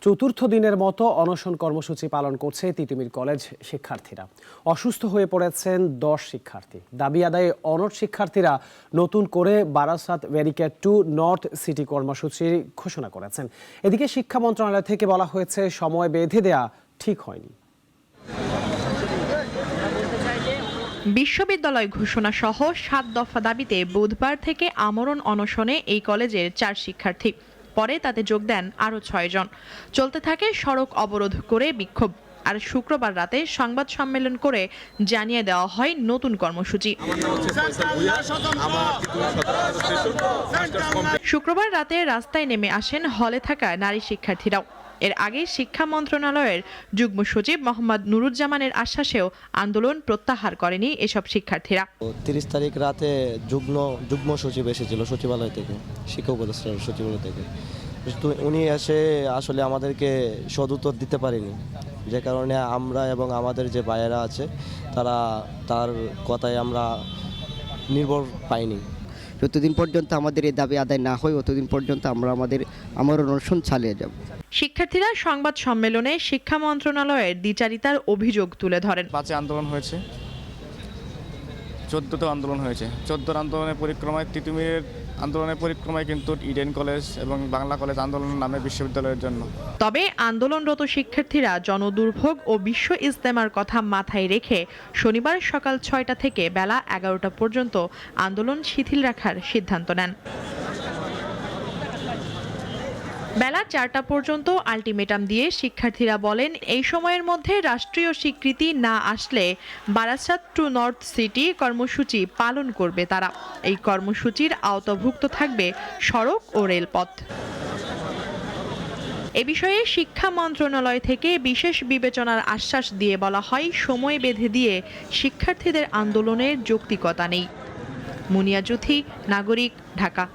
চতুর্থ দিনের মতো অনশন কর্মসূচি পালন করছে তিতুমির কলেজ শিক্ষার্থীরা। অসুস্থ হয়ে পড়েছেন 10 শিক্ষার্থী। দাবি আদায়ে অনড় শিক্ষার্থীরা নতুন করে বারাসাত ব্যারিকেড 2 নর্থ সিটি কর্মসূচির ঘোষণা করেছেন। এদিকে শিক্ষা মন্ত্রণালয় থেকে বলা হয়েছে সময় বেঁধে দেয়া ঠিক হয়নি। বিশ্ববিদ্যালয় ঘোষণা সহ 7 দফা দাবিতে বুধবার থেকে আমরণ অনশনে এই কলেজের 4 শিক্ষার্থী। পরে তাতে যোগ দেন আরও 6 জন। চলতে থাকে সড়ক অবরোধ করে বিক্ষোভ। আর শুক্রবার রাতে সংবাদ সম্মেলন করে জানিয়ে দেওয়া হয় নতুন কর্মসূচি। শুক্রবার রাতে রাস্তায় নেমে আসেন হলে থাকা নারী শিক্ষার্থীরাও। এর আগে শিক্ষা মন্ত্রণালয়ের যুগ্ম সচিব মোহাম্মদ নুরুজ্জামানের আশ্বাসেও আন্দোলন প্রত্যাহার করেনি এসব শিক্ষার্থীরা। 30 তারিখ রাতে যুগ্ম সচিব এসেছিল সচিবালয় থেকে, শিক্ষা উপদেষ্টার সচিবালয় থেকে। তো উনি এসে আসলে আমাদেরকে সদুত্তর দিতে পারেনি, যে কারণে আমরা এবং আমাদের যে ভাইয়েরা আছে তার কথায় আমরা নির্ভর পাইনি। যতদিন পর্যন্ত আমাদের এই দাবি আদায় না হয় ততদিন পর্যন্ত আমরা আমাদের অনশন চালিয়ে যাব। শিক্ষার্থীরা সংবাদ সম্মেলনে শিক্ষা মন্ত্রণালয়ের দ্বিচারিতার অভিযোগ তুলে ধরেন। 5 আন্দোলন হয়েছে, 14তে আন্দোলন হয়েছে। 14 আন্দোলনের পরিক্রমায় তিতুমিরের আন্দোলনের পরিক্রমায় কিন্তু ইডেন কলেজ এবং বাংলা কলেজ আন্দোলনের নামে বিশ্ববিদ্যালয়ের জন্য। তবে আন্দোলনরত শিক্ষার্থীরা জনদুর্ভোগ ও বিশ্ব ইজতেমার কথা মাথায় রেখে শনিবার সকাল 6টা থেকে বেলা 11টা পর্যন্ত আন্দোলন শিথিল রাখার সিদ্ধান্ত নেন। বেলা 4টা পর্যন্ত আলটিমেটাম দিয়ে শিক্ষার্থীরা বলেন, এই সময়ের মধ্যে রাষ্ট্রীয় স্বীকৃতি না আসলে বারাসাত টু নর্থ সিটি কর্মসূচি পালন করবে তারা। এই কর্মসূচির আওতাভুক্ত থাকবে সড়ক ও রেলপথ। এ বিষয়ে শিক্ষা মন্ত্রণালয় থেকে বিশেষ বিবেচনার আশ্বাস দিয়ে বলা হয়, সময় বেঁধে দিয়ে শিক্ষার্থীদের আন্দোলনের যৌক্তিকতা নেই। মুনিয়া জুথি, নাগরিক, ঢাকা।